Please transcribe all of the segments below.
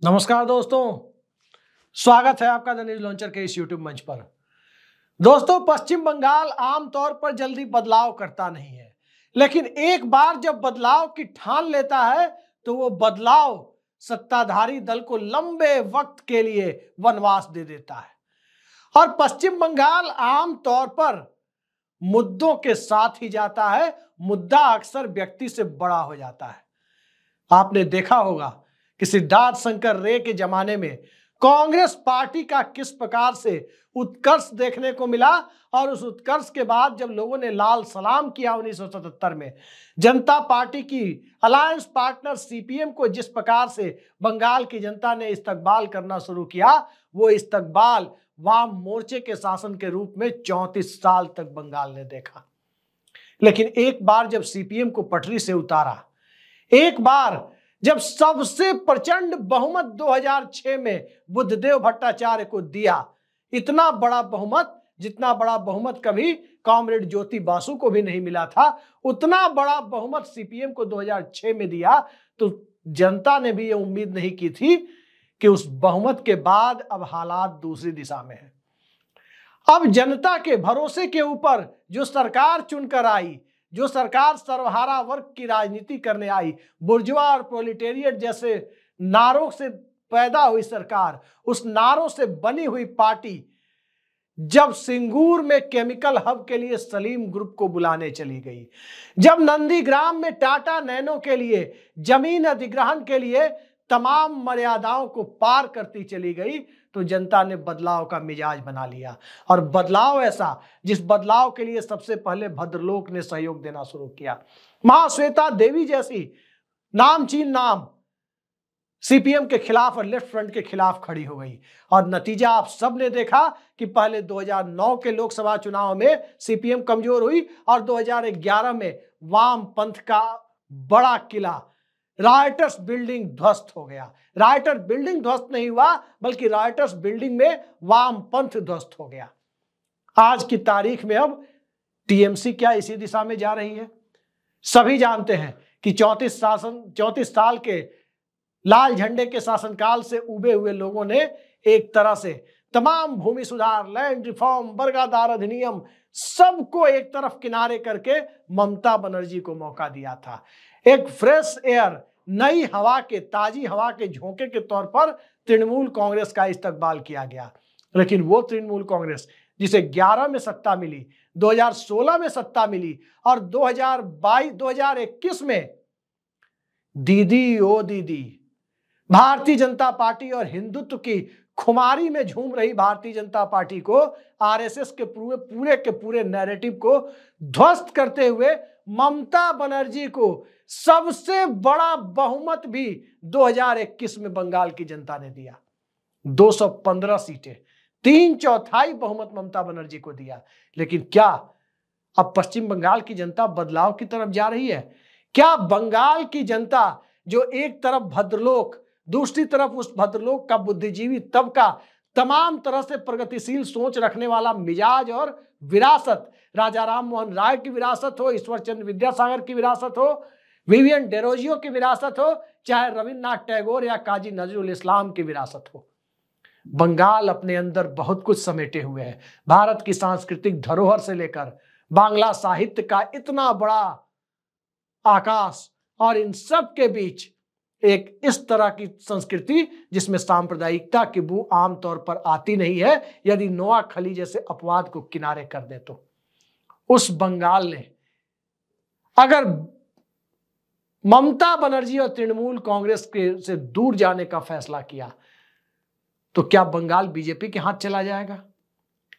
नमस्कार दोस्तों, स्वागत है आपका द न्यूज लॉन्चर के इस यूट्यूब मंच पर। दोस्तों, पश्चिम बंगाल आमतौर पर जल्दी बदलाव करता नहीं है, लेकिन एक बार जब बदलाव की ठान लेता है तो वो बदलाव सत्ताधारी दल को लंबे वक्त के लिए वनवास दे देता है। और पश्चिम बंगाल आमतौर पर मुद्दों के साथ ही जाता है, मुद्दा अक्सर व्यक्ति से बड़ा हो जाता है। आपने देखा होगा कि सिद्धार्थ शंकर रे के जमाने में कांग्रेस पार्टी का किस प्रकार से उत्कर्ष देखने को मिला, और उस उत्कर्ष के बाद जब लोगों ने लाल सलाम किया 1977 में, जनता पार्टी की अलायंस पार्टनर सीपीएम को जिस प्रकार से बंगाल की जनता ने इस्तकबाल करना शुरू किया, वो इस्तकबाल वाम मोर्चे के शासन के रूप में 34 साल तक बंगाल ने देखा। लेकिन एक बार जब सीपीएम को पटरी से उतारा, एक बार जब सबसे प्रचंड बहुमत 2006 में बुद्धदेव भट्टाचार्य को दिया, इतना बड़ा बहुमत, जितना बड़ा बहुमत कभी कॉमरेड ज्योति बासु को भी नहीं मिला था, उतना बड़ा बहुमत सीपीएम को 2006 में दिया, तो जनता ने भी ये उम्मीद नहीं की थी कि उस बहुमत के बाद अब हालात दूसरी दिशा में है। अब जनता के भरोसे के ऊपर जो सरकार चुनकर आई, जो सरकार सर्वहारा वर्ग की राजनीति करने आई, बुर्जुआ और प्रोलेटेरिएट जैसे नारों से पैदा हुई सरकार, उस नारों से बनी हुई पार्टी जब सिंगूर में केमिकल हब के लिए सलीम ग्रुप को बुलाने चली गई, जब नंदीग्राम में टाटा नैनो के लिए जमीन अधिग्रहण के लिए तमाम मर्यादाओं को पार करती चली गई, तो जनता ने बदलाव का मिजाज बना लिया। और बदलाव ऐसा, जिस बदलाव के लिए सबसे पहले भद्रलोक ने सहयोग देना शुरू किया। महाश्वेता देवी जैसी नामचीन नाम सीपीएम के खिलाफ और लेफ्ट फ्रंट के खिलाफ खड़ी हो गई, और नतीजा आप सब ने देखा कि पहले 2009 के लोकसभा चुनाव में सीपीएम कमजोर हुई, और 2011 में वाम पंथ का बड़ा किला रायटर्स बिल्डिंग ध्वस्त हो गया। रायटर्स बिल्डिंग ध्वस्त नहीं हुआ, बल्कि रायटर्स बिल्डिंग में वाम पंथ ध्वस्त हो गया। आज की तारीख में अब टीएमसी क्या इसी दिशा में जा रही है? सभी जानते हैं कि 34 साल के लाल झंडे के शासनकाल से उबे हुए लोगों ने एक तरह से तमाम भूमि सुधार, लैंड रिफॉर्म, बर्गादार अधिनियम, सबको एक तरफ किनारे करके ममता बनर्जी को मौका दिया था। एक फ्रेश एयर, नई हवा के, ताजी हवा के झोंके के तौर पर तृणमूल कांग्रेस का इस्तकबाल किया गया। लेकिन वो तृणमूल कांग्रेस जिसे 11 में सत्ता मिली, 2016 में सत्ता मिली, और 2021 में दीदी ओ दीदी, भारतीय जनता पार्टी और हिंदुत्व की खुमारी में झूम रही भारतीय जनता पार्टी को, आरएसएस के पूरे नैरेटिव को ध्वस्त करते हुए ममता बनर्जी को सबसे बड़ा बहुमत भी 2021 में बंगाल की जनता ने दिया। 215 सीटें, 3/4 बहुमत ममता बनर्जी को दिया। लेकिन क्या अब पश्चिम बंगाल की जनता बदलाव की तरफ जा रही है? क्या बंगाल की जनता, जो एक तरफ भद्रलोक, दूसरी तरफ उस भद्रलोक का बुद्धिजीवी तबका, तमाम तरह से प्रगतिशील सोच रखने वाला मिजाज और विरासत, राजा राम मोहन राय की विरासत हो, ईश्वर चंद्र विद्यासागर की विरासत हो, विवियन डेरोजियो की विरासत हो, चाहे रविन्द्रनाथ टैगोर या काजी नजरुल इस्लाम की विरासत हो, बंगाल अपने अंदर बहुत कुछ समेटे हुए है। भारत की सांस्कृतिक धरोहर से लेकर बांग्ला साहित्य का इतना बड़ा आकाश, और इन सब के बीच एक इस तरह की संस्कृति जिसमें सांप्रदायिकता की बू आमतौर पर आती नहीं है, यदि नोआ खली जैसे अपवाद को किनारे कर दे तो। उस बंगाल ने अगर ममता बनर्जी और तृणमूल कांग्रेस के से दूर जाने का फैसला किया, तो क्या बंगाल बीजेपी के हाथ चला जाएगा,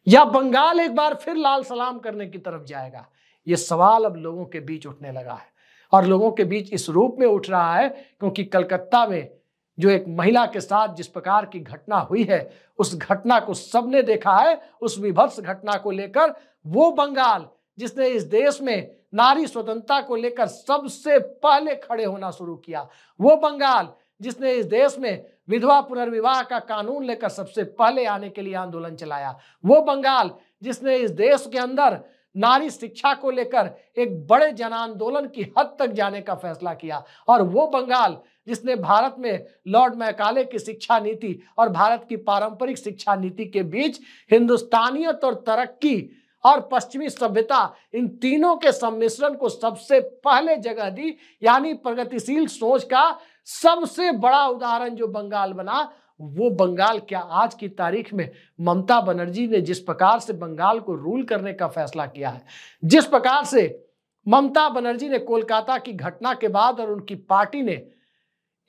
या बंगाल एक बार फिर लाल सलाम करने की तरफ जाएगा? यह सवाल अब लोगों के बीच उठने लगा है, और लोगों के बीच इस रूप में उठ रहा है क्योंकि कलकत्ता में जो एक महिला के साथ जिस प्रकार की घटना हुई है, उस घटना को सबने देखा है। उस विभत्स घटना को लेकर वो बंगाल जिसने इस देश में नारी स्वतंत्रता को लेकर सबसे पहले खड़े होना शुरू किया, वो बंगाल जिसने इस देश में विधवा पुनर्विवाह का कानून लेकर सबसे पहले आने के लिए आंदोलन चलाया, वो बंगाल जिसने इस देश के अंदर नारी शिक्षा को लेकर एक बड़े जन आंदोलन की हद तक जाने का फैसला किया। और वो बंगाल जिसने भारत में लॉर्ड मैकाले की शिक्षा नीति और भारत की पारंपरिक शिक्षा नीति के बीच हिंदुस्तानियत और तरक्की और पश्चिमी सभ्यता, इन तीनों के सम्मिश्रण को सबसे पहले जगह दी, यानी प्रगतिशील सोच का सबसे बड़ा उदाहरण जो बंगाल बना, वो बंगाल क्या आज की तारीख में ममता बनर्जी ने जिस प्रकार से बंगाल को रूल करने का फैसला किया है, जिस प्रकार से ममता बनर्जी ने कोलकाता की घटना के बाद और उनकी पार्टी ने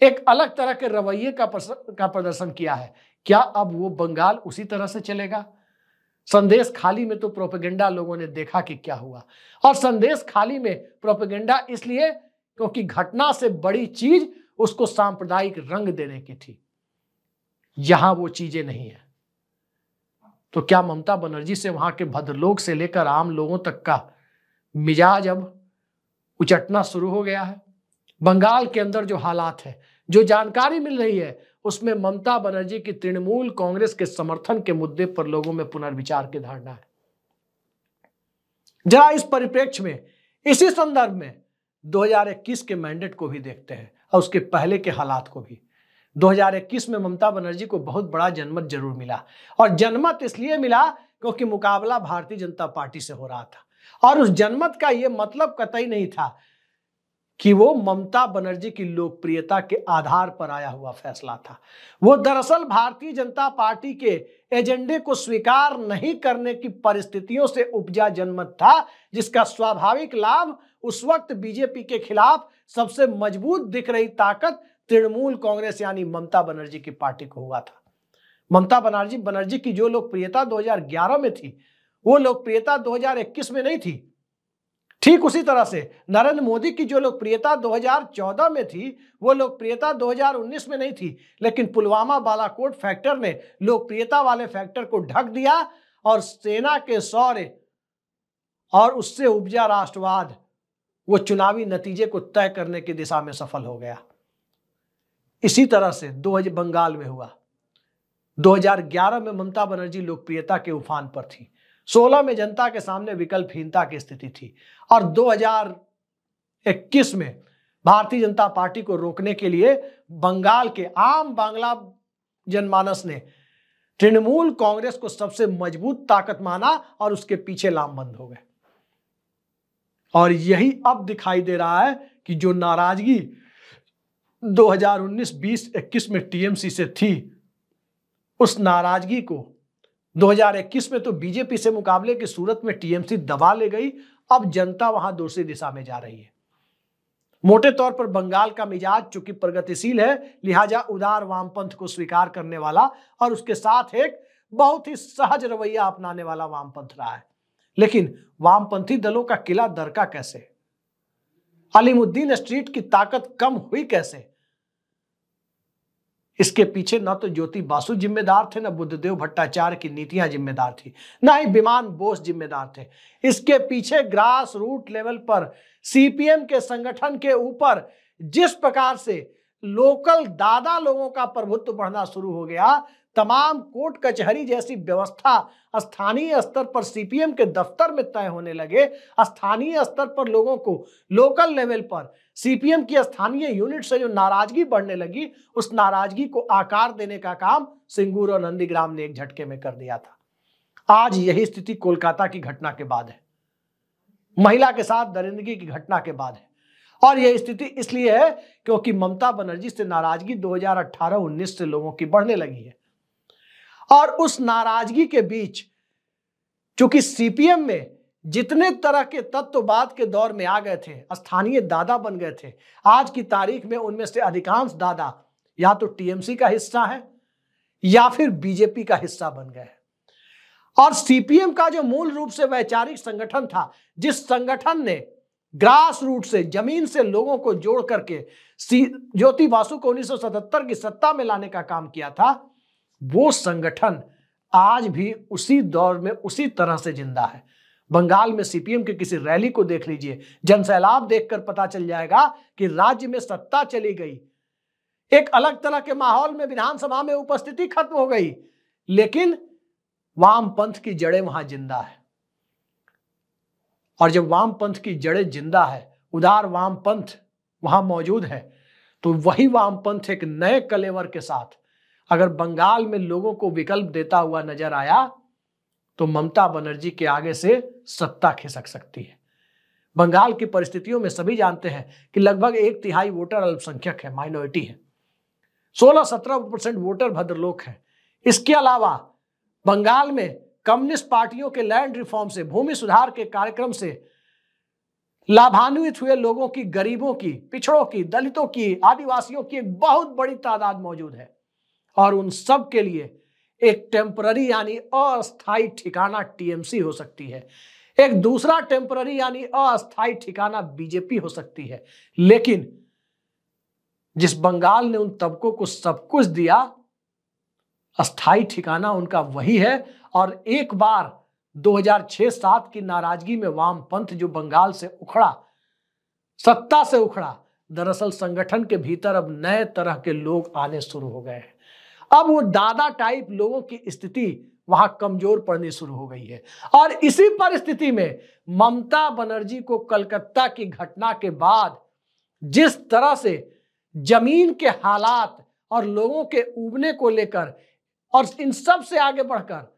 एक अलग तरह के रवैये का प्रदर्शन किया है, क्या अब वो बंगाल उसी तरह से चलेगा? संदेश खाली में तो प्रोपेगेंडा लोगों ने देखा कि क्या हुआ, और संदेश खाली में प्रोपेगेंडा इसलिए क्योंकि घटना से बड़ी चीज उसको सांप्रदायिक रंग देने की थी। यहां वो चीजें नहीं है। तो क्या ममता बनर्जी से वहां के भद्रलोक से लेकर आम लोगों तक का मिजाज अब उचटना शुरू हो गया है? बंगाल के अंदर जो हालात है, जो जानकारी मिल रही है, उसमें ममता बनर्जी की तृणमूल कांग्रेस के समर्थन के मुद्दे पर लोगों में पुनर्विचार की धारणा है। जरा इस परिप्रेक्ष्य में, इसी संदर्भ में 2021 के मैंडेट को भी देखते हैं और उसके पहले के हालात को भी। 2021 में ममता बनर्जी को बहुत बड़ा जनमत जरूर मिला, और जनमत इसलिए मिला क्योंकि मुकाबला भारतीय जनता पार्टी से हो रहा था, और उस जनमत का यह मतलब कतई नहीं था कि वो ममता बनर्जी की लोकप्रियता के आधार पर आया हुआ फैसला था। वो दरअसल भारतीय जनता पार्टी के एजेंडे को स्वीकार नहीं करने की परिस्थितियों से उपजा जनमत था, जिसका स्वाभाविक लाभ उस वक्त बीजेपी के खिलाफ सबसे मजबूत दिख रही ताकत तृणमूल कांग्रेस यानी ममता बनर्जी की पार्टी को हुआ था। ममता बनर्जी की जो लोकप्रियता 2011 में थी, वो लोकप्रियता 2021 में नहीं थी। ठीक उसी तरह से नरेंद्र मोदी की जो लोकप्रियता 2014 में थी, वो लोकप्रियता 2019 में नहीं थी। लेकिन पुलवामा बालाकोट फैक्टर ने लोकप्रियता वाले फैक्टर को ढक दिया, और सेना के शौर्य और उससे उपजा राष्ट्रवाद वो चुनावी नतीजे को तय करने की दिशा में सफल हो गया। इसी तरह से बंगाल में हुआ। 2011 में ममता बनर्जी लोकप्रियता के उफान पर थी, 16 में जनता के सामने विकल्पहीनता की स्थिति थी, और 2021 में भारतीय जनता पार्टी को रोकने के लिए बंगाल के आम बांग्ला जनमानस ने तृणमूल कांग्रेस को सबसे मजबूत ताकत माना और उसके पीछे लामबंद हो गए। और यही अब दिखाई दे रहा है कि जो नाराजगी 2019, 20, 21 में टीएमसी से थी, उस नाराजगी को 2021 में तो बीजेपी से मुकाबले की सूरत में टीएमसी दबा ले गई। अब जनता वहां दूसरी दिशा में जा रही है। मोटे तौर पर बंगाल का मिजाज चूंकि प्रगतिशील है, लिहाजा उदार वामपंथ को स्वीकार करने वाला और उसके साथ एक बहुत ही सहज रवैया अपनाने वाला वामपंथ रहा है। लेकिन वामपंथी दलों का किला दरका कैसे? अलीमुद्दीन स्ट्रीट की ताकत कम हुई कैसे? इसके पीछे न तो ज्योति बासु जिम्मेदार थे, न बुद्धदेव भट्टाचार्य की नीतियां जिम्मेदार थी, न ही विमान बोस जिम्मेदार थे। इसके पीछे ग्रास रूट लेवल पर सीपीएम के संगठन के ऊपर जिस प्रकार से लोकल दादा लोगों का प्रभुत्व बढ़ना शुरू हो गया, तमाम कोर्ट कचहरी जैसी व्यवस्था स्थानीय स्तर पर सीपीएम के दफ्तर में तय होने लगे, स्थानीय स्तर पर लोगों को लोकल लेवल पर सीपीएम की स्थानीय यूनिट से जो नाराजगी बढ़ने लगी, उस नाराजगी को आकार देने का काम सिंगूर और नंदीग्राम ने एक झटके में कर दिया था। आज यही स्थिति कोलकाता की घटना के बाद है, महिला के साथ दरिंदगी की घटना के बाद है। और यह स्थिति इसलिए है क्योंकि ममता बनर्जी से नाराजगी 2018-19 से लोगों की बढ़ने लगी है। और उस नाराजगी के बीच चूंकि सीपीएम में जितने तरह के तत्ववाद के दौर में आ गए थे, स्थानीय दादा बन गए थे, आज की तारीख में उनमें से अधिकांश दादा या तो टीएमसी का हिस्सा है या फिर बीजेपी का हिस्सा बन गए। और सीपीएम का जो मूल रूप से वैचारिक संगठन था, जिस संगठन ने ग्रास रूट से, जमीन से लोगों को जोड़ करके ज्योति बासु को 1977 की सत्ता में लाने का काम किया था, वो संगठन आज भी उसी दौर में उसी तरह से जिंदा है। बंगाल में सीपीएम के किसी रैली को देख लीजिए, जनसैलाब देखकर पता चल जाएगा कि राज्य में सत्ता चली गई, एक अलग तरह के माहौल में विधानसभा में उपस्थिति खत्म हो गई, लेकिन वामपंथ की जड़ें वहां जिंदा है। और जब वामपंथ की जड़ें जिंदा है, उदार वामपंथ वहां मौजूद है, तो वही वामपंथ एक नए कलेवर के साथ अगर बंगाल में लोगों को विकल्प देता हुआ नजर आया तो ममता बनर्जी के आगे से सत्ता खिसक सकती है। बंगाल की परिस्थितियों में सभी जानते हैं कि लगभग 1/3 वोटर अल्पसंख्यक है, माइनॉरिटी है। 16-17% वोटर भद्रलोक है। इसके अलावा बंगाल में कम्युनिस्ट पार्टियों के लैंड रिफॉर्म से, भूमि सुधार के कार्यक्रम से लाभान्वित हुए लोगों की, गरीबों की, पिछड़ों की, दलितों की, आदिवासियों की एक बहुत बड़ी तादाद मौजूद है। और उन सब के लिए एक टेम्पररी यानी अस्थायी ठिकाना टीएमसी हो सकती है, एक दूसरा टेम्पररी यानी अस्थायी ठिकाना बीजेपी हो सकती है। लेकिन जिस बंगाल ने उन तबकों को सब कुछ दिया, अस्थायी ठिकाना उनका वही है। और एक बार 2006-07 की नाराजगी में वामपंथ जो बंगाल से उखड़ा, सत्ता से उखड़ा, दरअसल संगठन के भीतर अब नए तरह के लोग आने शुरू हो गए हैं। अब वो दादा टाइप लोगों की स्थिति वहां कमजोर पड़नी शुरू हो गई है। और इसी परिस्थिति में ममता बनर्जी को कलकत्ता की घटना के बाद जिस तरह से जमीन के हालात और लोगों के उबने को लेकर और इन सब से आगे बढ़कर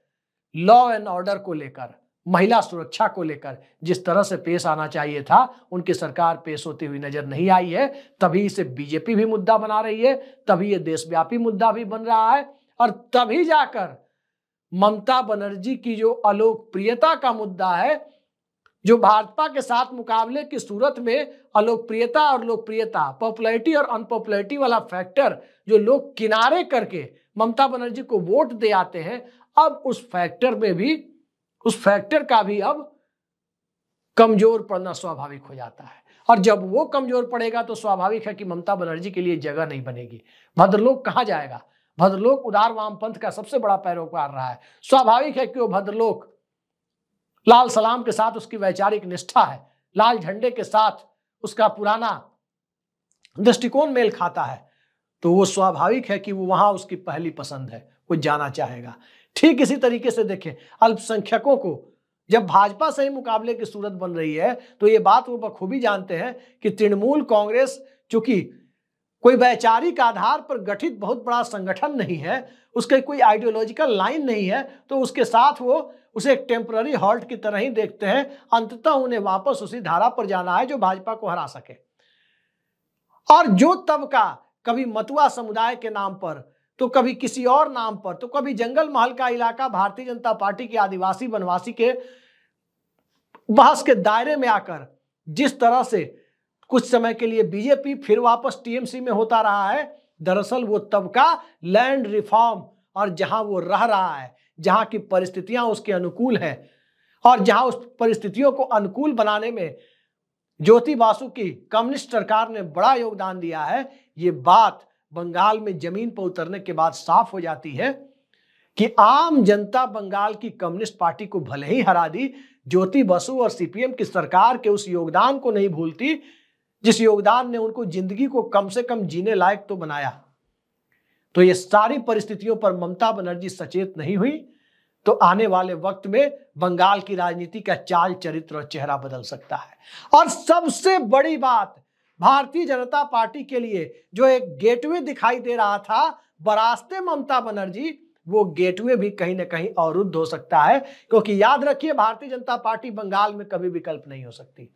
लॉ एंड ऑर्डर को लेकर, महिला सुरक्षा को लेकर जिस तरह से पेश आना चाहिए था, उनकी सरकार पेश होती हुई नजर नहीं आई है। तभी इसे बीजेपी भी मुद्दा बना रही है, तभी ये देशव्यापी मुद्दा भी बन रहा है, और तभी जाकर ममता बनर्जी की जो अलोकप्रियता का मुद्दा है, जो भाजपा के साथ मुकाबले की सूरत में अलोकप्रियता और लोकप्रियता, पॉपुलैरिटी और अनपॉपुलैरिटी वाला फैक्टर जो लोग किनारे करके ममता बनर्जी को वोट दे आते हैं, अब उस फैक्टर का भी अब कमजोर पड़ना स्वाभाविक हो जाता है। और जब वो कमजोर पड़ेगा तो स्वाभाविक है कि ममता बनर्जी के लिए जगह नहीं बनेगी। भद्रलोक कहां जाएगा? भद्रलोक उदार वामपंथ का सबसे बड़ा पैरोकार रहा है। स्वाभाविक है कि वो भद्रलोक लाल सलाम के साथ उसकी वैचारिक निष्ठा है, लाल झंडे के साथ उसका पुराना दृष्टिकोण मेल खाता है, तो वो स्वाभाविक है कि वो वहां उसकी पहली पसंद है, वो जाना चाहेगा। ठीक इसी तरीके से देखें, अल्पसंख्यकों को जब भाजपा से ही मुकाबले की सूरत बन रही है, तो ये बात वो बखूबी जानते हैं कि तृणमूल कांग्रेस चूंकि कोई वैचारिक आधार पर गठित बहुत बड़ा संगठन नहीं है, उसके कोई आइडियोलॉजिकल लाइन नहीं है, तो उसके साथ वो उसे एक टेम्पररी हॉल्ट की तरह ही देखते हैं। अंततः उन्हें वापस उसी धारा पर जाना है जो भाजपा को हरा सके। और जो तबका कभी मतुआ समुदाय के नाम पर, तो कभी किसी और नाम पर, तो कभी जंगल महल का इलाका भारतीय जनता पार्टी के आदिवासी वनवासी के बहस के दायरे में आकर जिस तरह से कुछ समय के लिए बीजेपी फिर वापस टीएमसी में होता रहा है, दरअसल वो तबका लैंड रिफॉर्म और जहां वो रह रहा है, जहां की परिस्थितियां उसके अनुकूल है और जहां उस परिस्थितियों को अनुकूल बनाने में ज्योति बासु की कम्युनिस्ट सरकार ने बड़ा योगदान दिया है, ये बात बंगाल में जमीन पर उतरने के बाद साफ हो जाती है कि आम जनता बंगाल की कम्युनिस्ट पार्टी को भले ही हरा दी, ज्योति बासु और सीपीएम की सरकार के उस योगदान को नहीं भूलती जिस योगदान ने उनको जिंदगी को कम से कम जीने लायक तो बनाया। तो ये सारी परिस्थितियों पर ममता बनर्जी सचेत नहीं हुई तो आने वाले वक्त में बंगाल की राजनीति का चाल, चरित्र और चेहरा बदल सकता है। और सबसे बड़ी बात, भारतीय जनता पार्टी के लिए जो एक गेटवे दिखाई दे रहा था बरास्ते ममता बनर्जी, वो गेटवे भी कहीं ना कहीं अवरुद्ध हो सकता है, क्योंकि याद रखिए भारतीय जनता पार्टी बंगाल में कभी विकल्प नहीं हो सकती।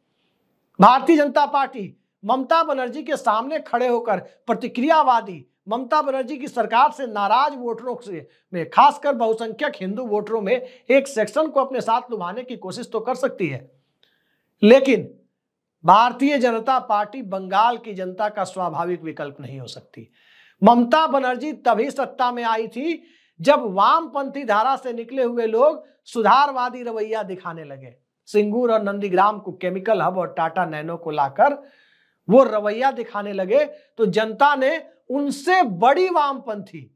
भारतीय जनता पार्टी ममता बनर्जी के सामने खड़े होकर प्रतिक्रियावादी, ममता बनर्जी की सरकार से नाराज वोटरों से में, खासकर बहुसंख्यक हिंदू वोटरों में एक सेक्शन को अपने साथ लुभाने की कोशिश तो कर सकती है, लेकिन भारतीय जनता पार्टी बंगाल की जनता का स्वाभाविक विकल्प नहीं हो सकती। ममता बनर्जी तभी सत्ता में आई थी जब वामपंथी धारा से निकले हुए लोग सुधारवादी रवैया दिखाने लगे। सिंगूर और नंदीग्राम को केमिकल हब और टाटा नैनो को लाकर वो रवैया दिखाने लगे, तो जनता ने उनसे बड़ी वामपंथी,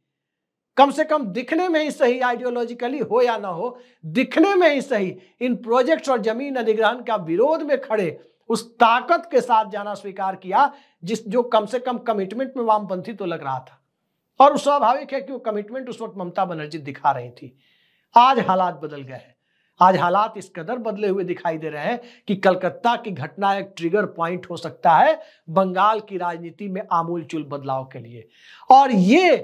कम से कम दिखने में ही सही, आइडियोलॉजिकली हो या ना हो, दिखने में ही सही, इन प्रोजेक्ट्स और जमीन अधिग्रहण का विरोध में खड़े उस ताकत के साथ जाना स्वीकार किया जो कम से कम कमिटमेंट में वामपंथी तो लग रहा था। और स्वाभाविक है कि वो कमिटमेंट उस वक्त ममता बनर्जी दिखा रही थी। आज हालात बदल गए हैं। आज हालात इस कदर बदले हुए दिखाई दे रहे हैं कि कलकत्ता की घटना एक ट्रिगर पॉइंट हो सकता है बंगाल की राजनीति में आमूलचूल बदलाव के लिए। और ये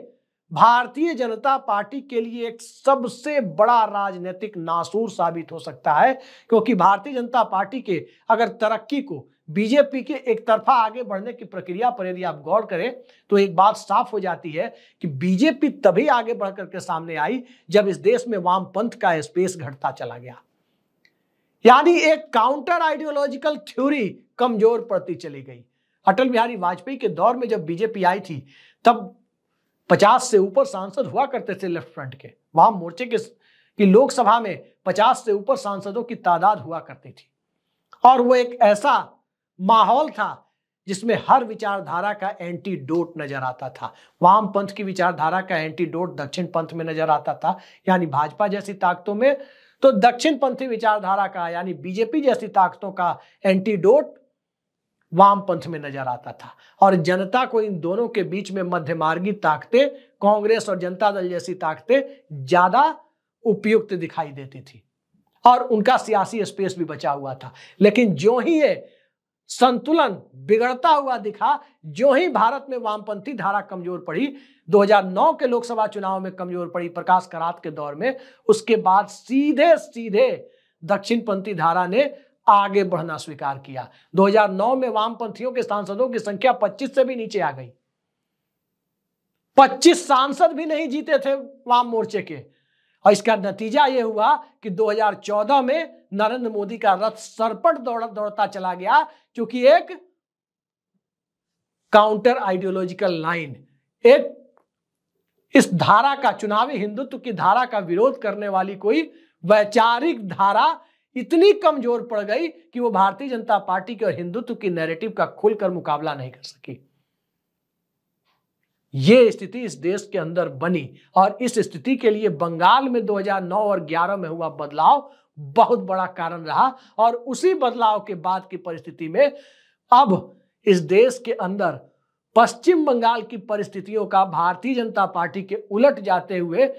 भारतीय जनता पार्टी के लिए एक सबसे बड़ा राजनीतिक नासूर साबित हो सकता है, क्योंकि भारतीय जनता पार्टी के अगर तरक्की को बीजेपी के एक तरफा आगे बढ़ने की प्रक्रिया पर यदि आप गौर करें तो एक बात साफ हो जाती है कि बीजेपी तभी आगे बढ़ करके सामने आई जब इस देश में वामपंथ का स्पेस घटता चला गया, यानी एक काउंटर आइडियोलॉजिकल थ्योरी कमजोर पड़ती चली गई। अटल बिहारी वाजपेयी के दौर में जब बीजेपी आई थी तब 50 से ऊपर सांसद हुआ करते थे लेफ्ट फ्रंट के, वाम मोर्चे की लोकसभा में 50 से ऊपर सांसदों की तादाद हुआ करती थी। और वो एक ऐसा माहौल था जिसमें हर विचारधारा का एंटीडोट नजर आता था। वामपंथ की विचारधारा का एंटीडोट दक्षिण पंथ में नजर आता था, यानी भाजपा जैसी ताकतों में, तो दक्षिण पंथी विचारधारा का यानी बीजेपी जैसी ताकतों का एंटीडोट वामपंथ में नजर आता था। और जनता को इन दोनों के बीच में मध्यमार्गी ताकतें, कांग्रेस और जनता दल जैसी ताकतें ज्यादा उपयुक्त दिखाई देती थी और उनका सियासी स्पेस भी बचा हुआ था। लेकिन जो ही ये संतुलन बिगड़ता हुआ दिखा, जो ही भारत में वामपंथी धारा कमजोर पड़ी, 2009 के लोकसभा चुनाव में कमजोर पड़ी प्रकाश करात के दौर में, उसके बाद सीधे सीधे दक्षिणपंथी धारा ने आगे बढ़ना स्वीकार किया। 2009 में वामपंथियों के सांसदों की संख्या 25 से भी नीचे आ गई। 25 सांसद भी नहीं जीते थे वाम मोर्चे के, और इसका नतीजा यह हुआ कि 2014 में नरेंद्र मोदी का रथ सरपट दौड़ता चला गया, क्योंकि एक काउंटर आइडियोलॉजिकल लाइन, एक इस धारा का, चुनावी हिंदुत्व की धारा का विरोध करने वाली कोई वैचारिक धारा इतनी कमजोर पड़ गई कि वो भारतीय जनता पार्टी के और हिंदुत्व की नैरेटिव का खुलकर मुकाबला नहीं कर सकी। ये स्थिति इस देश के अंदर बनी, और इस स्थिति के लिए बंगाल में 2009 और 11 में हुआ बदलाव बहुत बड़ा कारण रहा। और उसी बदलाव के बाद की परिस्थिति में अब इस देश के अंदर पश्चिम बंगाल की परिस्थितियों का भारतीय जनता पार्टी के उलट जाते हुए,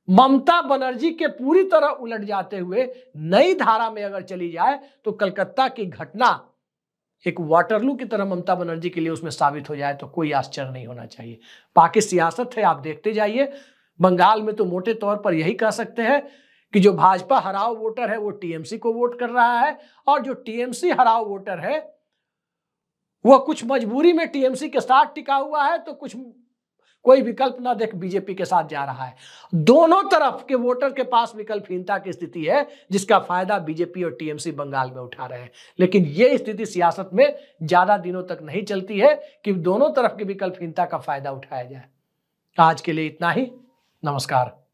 ममता बनर्जी के पूरी तरह उलट जाते हुए नई धारा में अगर चली जाए तो कलकत्ता की घटना एक वाटरलू की तरह ममता बनर्जी के लिए उसमें साबित हो जाए तो कोई आश्चर्य नहीं होना चाहिए। बाकी सियासत है, आप देखते जाइए। बंगाल में तो मोटे तौर पर यही कह सकते हैं कि जो भाजपा हराव वोटर है वो टीएमसी को वोट कर रहा है, और जो टीएमसी हराव वोटर है वो कुछ मजबूरी में टीएमसी के साथ टिका हुआ है, तो कुछ कोई विकल्प ना देख बीजेपी के साथ जा रहा है। दोनों तरफ के वोटर के पास विकल्पहीनता की स्थिति है, जिसका फायदा बीजेपी और टीएमसी बंगाल में उठा रहे हैं। लेकिन यह स्थिति सियासत में ज्यादा दिनों तक नहीं चलती है कि दोनों तरफ की विकल्पहीनता का फायदा उठाया जाए। आज के लिए इतना ही। नमस्कार।